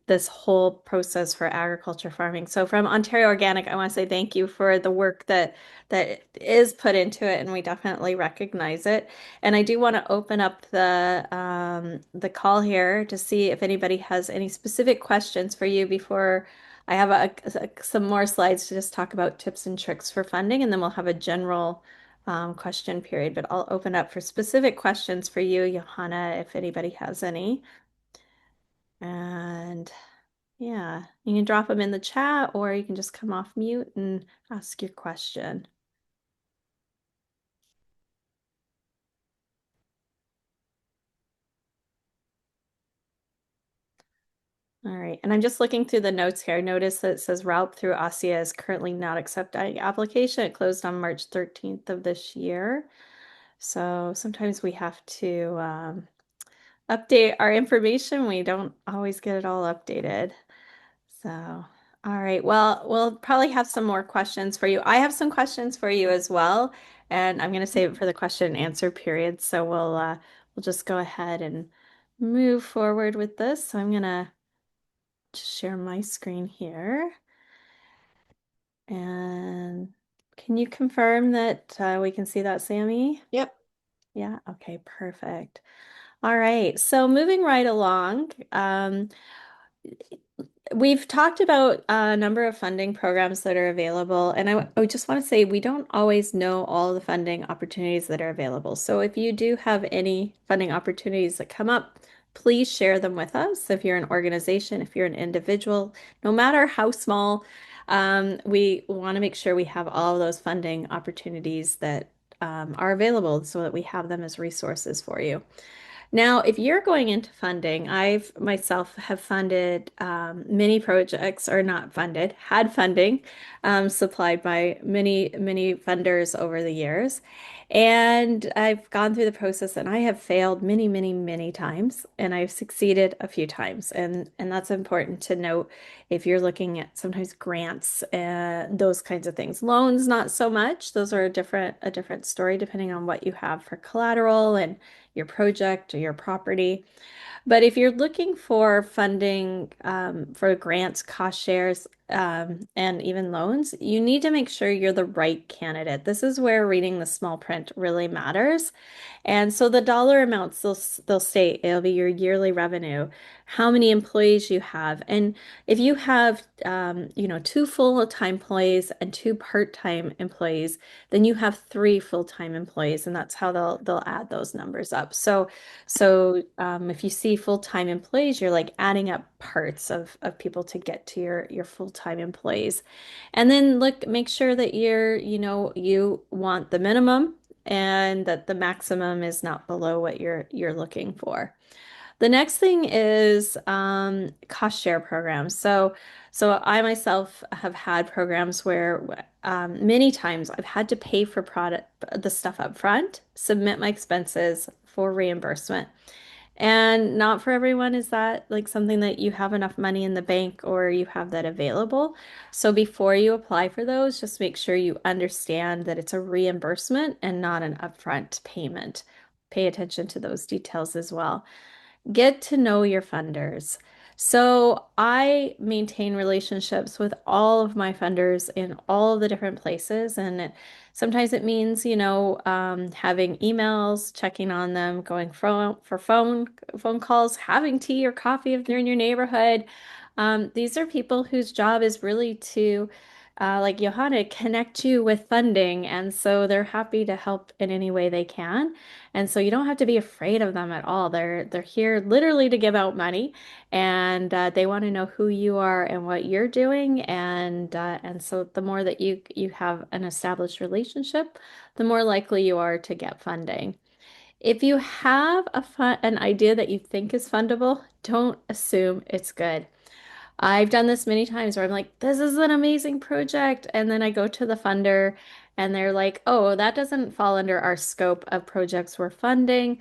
this whole process for agriculture farming. So from Ontario Organic, I want to say thank you for the work that is put into it, and we definitely recognize it. And I do want to open up the call here to see if anybody has any specific questions for you before I have some more slides to just talk about tips and tricks for funding, and then we'll have a general question period. But I'll open up for specific questions for you, Johanna, if anybody has any. And yeah, you can drop them in the chat, or you can just come off mute and ask your question. All right, and I'm just looking through the notes here. I noticed that it says route through ASIA is currently not accepting application. It closed on March 13th of this year. So sometimes we have to update our information. We don't always get it all updated. So, all right. Well, we'll probably have some more questions for you. I have some questions for you as well, and I'm going to save it for the question and answer period. So we'll just go ahead and move forward with this. So I'm going to share my screen here. And can you confirm that we can see that, Sammy? Yep. Yeah, okay, perfect. All right, so moving right along, we've talked about a number of funding programs that are available, and I just want to say we don't always know all the funding opportunities that are available. So if you do have any funding opportunities that come up, please share them with us. If you're an organization, if you're an individual, no matter how small, we want to make sure we have all of those funding opportunities that are available so that we have them as resources for you. Now, if you're going into funding, I've myself have funded many projects, or not funded, had funding supplied by many funders over the years. And I've gone through the process, and I have failed many times, and I've succeeded a few times. And that's important to note if you're looking at sometimes grants, those kinds of things. Loans, not so much. Those are a different story depending on what you have for collateral and your project or your property. But if you're looking for funding for grants, cost shares, and even loans, you need to make sure you're the right candidate. This is where reading the small print really matters. And so the dollar amounts they'll state it'll be your yearly revenue, how many employees you have, and if you have two full-time employees and two part-time employees, then you have three full-time employees, and that's how they'll add those numbers up. So if you see full-time employees, you're like adding up parts of people to get to your full-time full-time employees. And then look, make sure that you want the minimum and that the maximum is not below what you're looking for. The next thing is cost share programs. So I myself have had programs where many times I've had to pay for product the stuff up front, submit my expenses for reimbursement. And not for everyone is that like something that you have enough money in the bank or you have that available. So before you apply for those, just make sure you understand that it's a reimbursement and not an upfront payment. Pay attention to those details as well. Get to know your funders. So I maintain relationships with all of my funders in all of the different places. Sometimes it means, having emails, checking on them, going for phone calls, having tea or coffee if they're in your neighborhood. These are people whose job is really to, like Johanna, connect you with funding. And so they're happy to help in any way they can. And so you don't have to be afraid of them at all. They're here literally to give out money, and they want to know who you are and what you're doing. And so the more that you have an established relationship, the more likely you are to get funding. If you have an idea that you think is fundable, don't assume it's good. I've done this many times where I'm like, this is an amazing project. And then I go to the funder and they're like, oh, that doesn't fall under our scope of projects we're funding.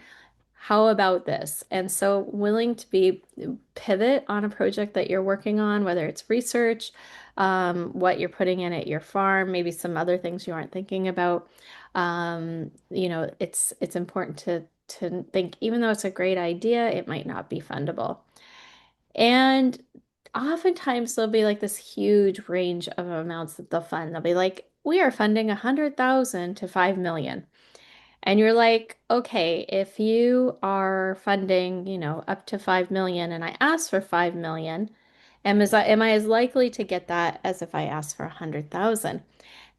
How about this? And so willing to be pivot on a project that you're working on, whether it's research, what you're putting in at your farm, maybe some other things you aren't thinking about. It's important to think, even though it's a great idea, it might not be fundable. And oftentimes there'll be like this huge range of amounts that they'll fund. They'll be like, we are funding 100,000 to 5 million. And you're like, okay, if you are funding, up to 5 million and I ask for 5 million, am I as likely to get that as if I ask for 100,000?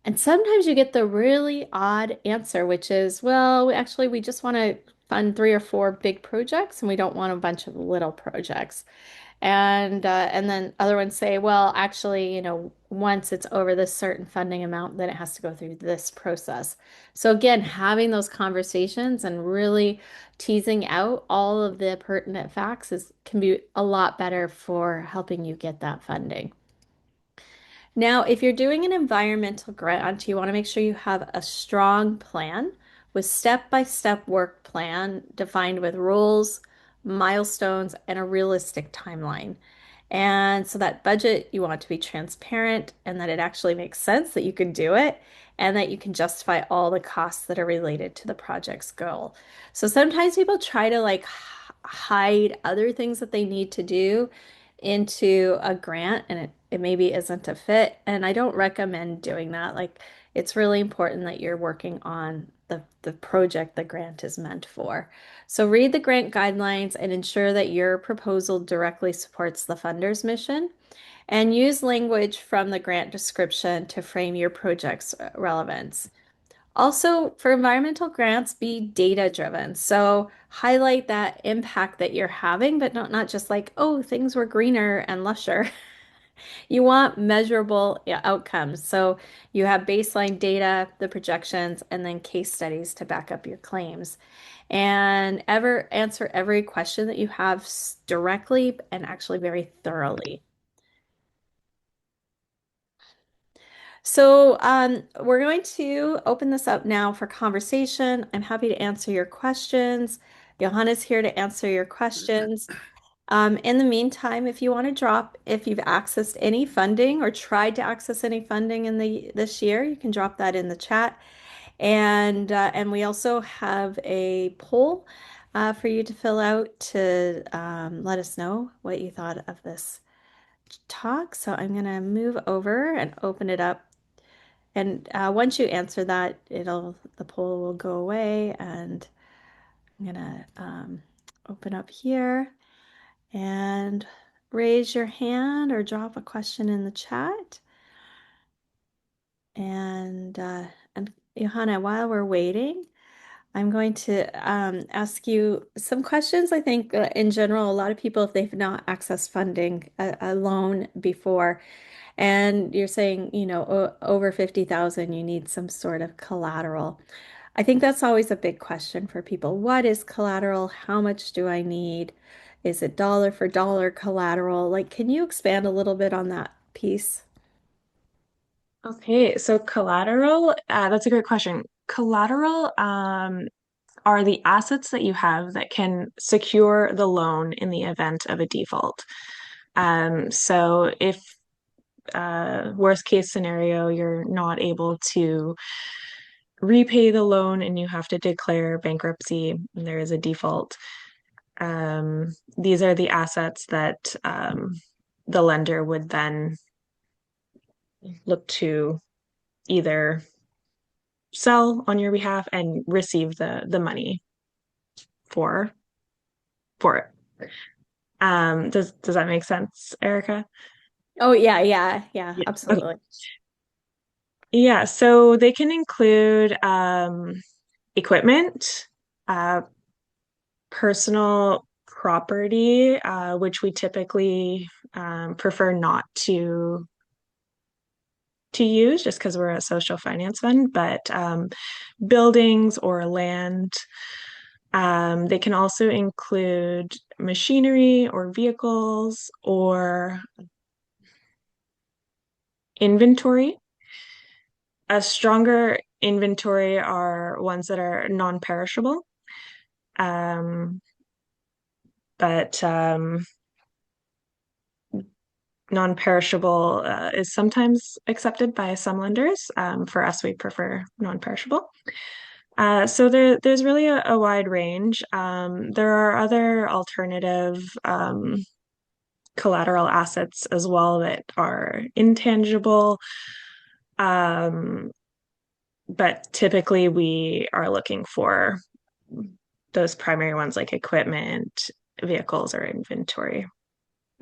And sometimes you get the really odd answer, which is, well, we just want to fund 3 or 4 big projects and we don't want a bunch of little projects. And then other ones say, well, actually, once it's over this certain funding amount, then it has to go through this process. So again, having those conversations and really teasing out all of the pertinent facts can be a lot better for helping you get that funding. Now, if you're doing an environmental grant, you want to make sure you have a strong plan with step-by-step work plan defined with rules, milestones, and a realistic timeline. And so that budget, you want it to be transparent and that it actually makes sense that you can do it and that you can justify all the costs that are related to the project's goal. So sometimes people try to like hide other things that they need to do into a grant and it maybe isn't a fit. And I don't recommend doing that. Like it's really important that you're working on the project the grant is meant for. So read the grant guidelines and ensure that your proposal directly supports the funder's mission and use language from the grant description to frame your project's relevance. Also, for environmental grants, be data driven. So highlight that impact that you're having, but not just like, oh, things were greener and lusher. You want measurable, yeah, outcomes. So you have baseline data, the projections, and then case studies to back up your claims. And ever answer every question that you have directly and actually very thoroughly. So we're going to open this up now for conversation. I'm happy to answer your questions. Johanna's here to answer your questions. In the meantime, if you've accessed any funding or tried to access any funding in this year, you can drop that in the chat. And we also have a poll for you to fill out to let us know what you thought of this talk. So I'm going to move over and open it up. And once you answer that, the poll will go away. And I'm going to open up here and raise your hand or drop a question in the chat. And Johanna, while we're waiting, I'm going to ask you some questions. I think in general, a lot of people, if they've not accessed funding, a loan before, and you're saying, o over 50,000, you need some sort of collateral. I think that's always a big question for people. What is collateral? How much do I need? Is it dollar for dollar collateral? Like, can you expand a little bit on that piece? Okay, so collateral, that's a great question. Collateral, are the assets that you have that can secure the loan in the event of a default. So if worst case scenario, you're not able to repay the loan and you have to declare bankruptcy and there is a default, these are the assets that the lender would then look to either sell on your behalf and receive the money for for it. Does that make sense, Erica? Oh, yeah, yeah, yeah, Yeah. Okay. absolutely. Yeah, so they can include equipment, uh, personal property, which we typically prefer not to use just because we're a social finance fund, but buildings or land. They can also include machinery or vehicles or inventory. A stronger inventory are ones that are non-perishable. Um, but non-perishable is sometimes accepted by some lenders. For us, we prefer non-perishable. So there's really a wide range. There are other alternative collateral assets as well that are intangible. Um, but typically we are looking for those primary ones like equipment, vehicles, or inventory.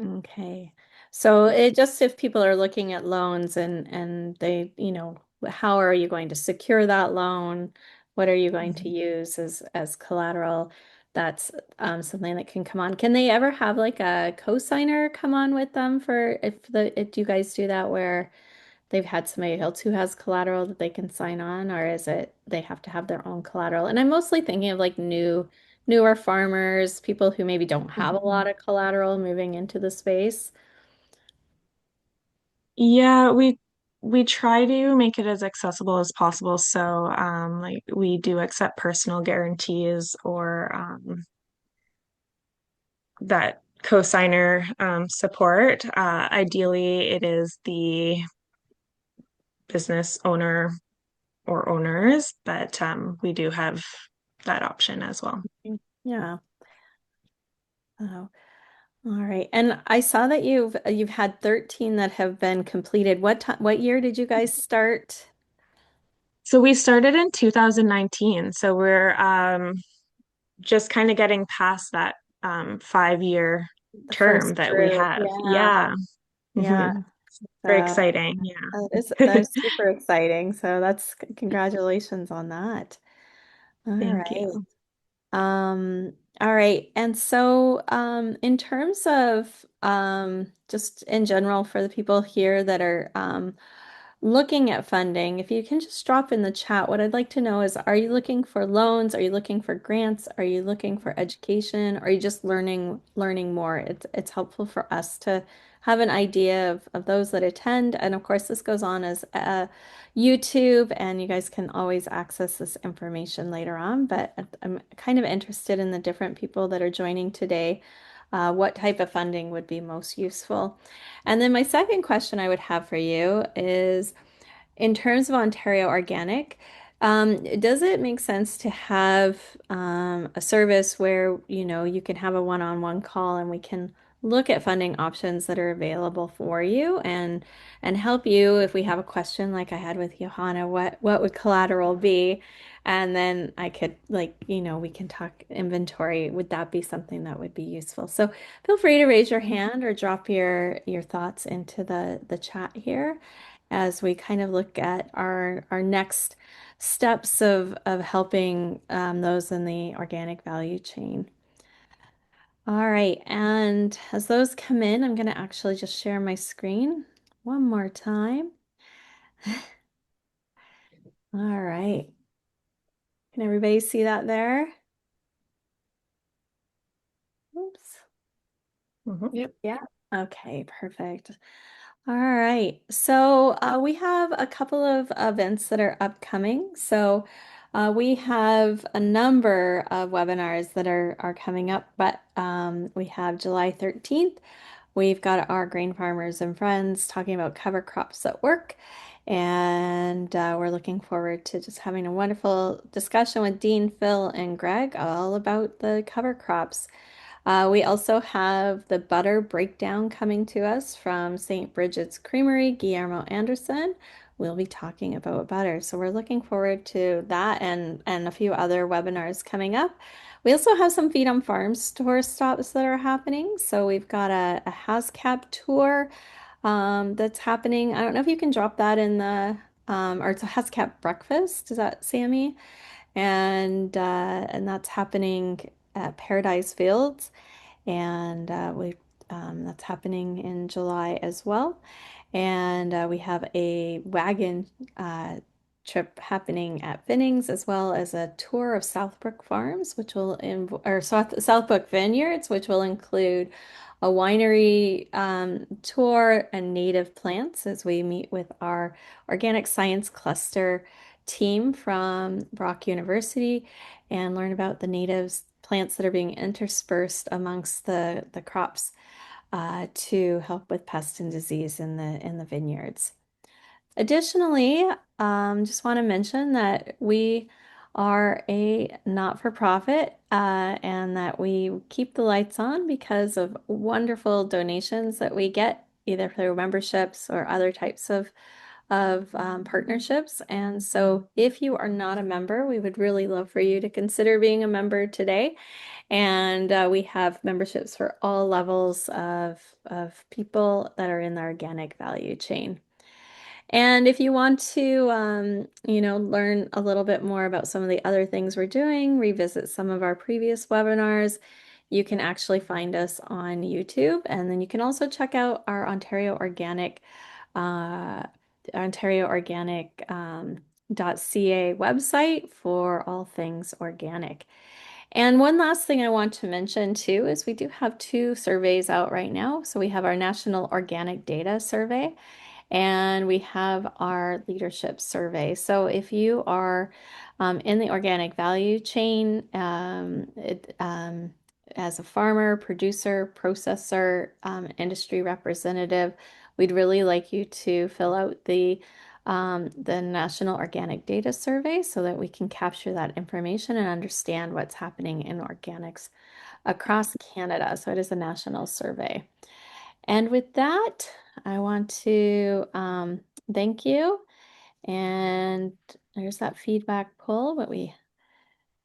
Okay. So it just if people are looking at loans and they, how are you going to secure that loan? What are you going to Mhm. use as collateral? That's something that can come on. Can they ever have like a co-signer come on with them for if you guys do that where they've had somebody else who has collateral that they can sign on, or is it they have to have their own collateral? And I'm mostly thinking of like newer farmers, people who maybe don't have a lot of collateral moving into the space. Yeah, we try to make it as accessible as possible. So, like we do accept personal guarantees or that co-signer support. Ideally, it is the business owner or owners, but we do have that option as well. Yeah. Oh, all right. And I saw that you've had 13 that have been completed. What year did you guys start So we started in 2019. So we're just kind of getting past that 5 year the term first that we group? have. Yeah. Yeah. Yeah. Very So exciting. that is super exciting. So that's congratulations on that. All Thank right. you. All right. And so, in terms of just in general for the people here that are looking at funding, if you can just drop in the chat, what I'd like to know is, are you looking for loans? Are you looking for grants? Are you looking for education? Or are you just learning more? It's helpful for us to have an idea of those that attend. And of course, this goes on as YouTube, and you guys can always access this information later on. But I'm kind of interested in the different people that are joining today. What type of funding would be most useful? And then my second question I would have for you is, in terms of Ontario Organic, does it make sense to have a service where, you can have a one-on-one call and we can look at funding options that are available for you and help you if we have a question like I had with Johanna, what would collateral be? And then I could like, we can talk inventory. Would that be something that would be useful? So feel free to raise your hand or drop your thoughts into the chat here as we kind of look at our next steps of helping those in the organic value chain. All right, and as those come in, I'm going to actually just share my screen one more time. All right, can everybody see that there? Oops. Yep. Yeah. Okay, perfect. All right. So we have a couple of events that are upcoming. So we have a number of webinars that are coming up, but we have July 13th. We've got our grain farmers and friends talking about cover crops at work. And we're looking forward to just having a wonderful discussion with Dean, Phil, and Greg all about the cover crops. We also have the butter breakdown coming to us from St. Bridget's Creamery, Guillermo Anderson. We'll be talking about butter. So we're looking forward to that and a few other webinars coming up. We also have some Feed on Farm store stops that are happening. So we've got a HASCAP tour that's happening. I don't know if you can drop that in or it's a HASCAP breakfast. Is that Sammy? And that's happening at Paradise Fields and we that's happening in July as well. And we have a wagon trip happening at Finnings, as well as a tour of Southbrook Farms, which will or Southbrook Vineyards, which will include a winery tour and native plants as we meet with our organic science cluster team from Brock University and learn about the natives plants that are being interspersed amongst the crops to help with pest and disease in the vineyards. Additionally, just want to mention that we are a not-for-profit and that we keep the lights on because of wonderful donations that we get either through memberships or other types of partnerships. And so if you are not a member, we would really love for you to consider being a member today. And we have memberships for all levels of people that are in the organic value chain. And if you want to, learn a little bit more about some of the other things we're doing, revisit some of our previous webinars, you can actually find us on YouTube. And then you can also check out our uh, Ontario Organic .ca website for all things organic. And one last thing I want to mention too is we do have two surveys out right now. So we have our National Organic Data Survey and we have our leadership survey. So if you are in the organic value chain, as a farmer, producer, processor, industry representative, we'd really like you to fill out the National Organic Data Survey so that we can capture that information and understand what's happening in organics across Canada. So it is a national survey. And with that, I want to thank you. And there's that feedback poll, but we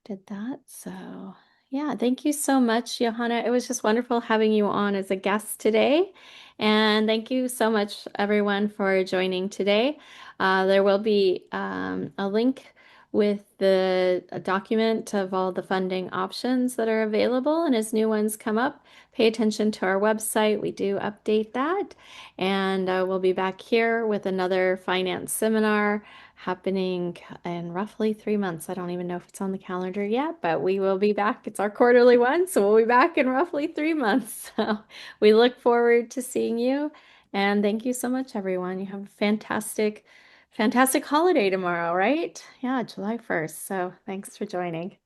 did that. So, yeah, thank you so much, Johanna. It was just wonderful having you on as a guest today. And thank you so much, everyone, for joining today. There will be a link with a document of all the funding options that are available. And as new ones come up, pay attention to our website. We do update that. And we'll be back here with another finance seminar happening in roughly 3 months. I don't even know if it's on the calendar yet, but we will be back. It's our quarterly one, so we'll be back in roughly 3 months. So we look forward to seeing you. And thank you so much, everyone. You have a fantastic, fantastic holiday tomorrow, right? Yeah, July 1st. So thanks for joining.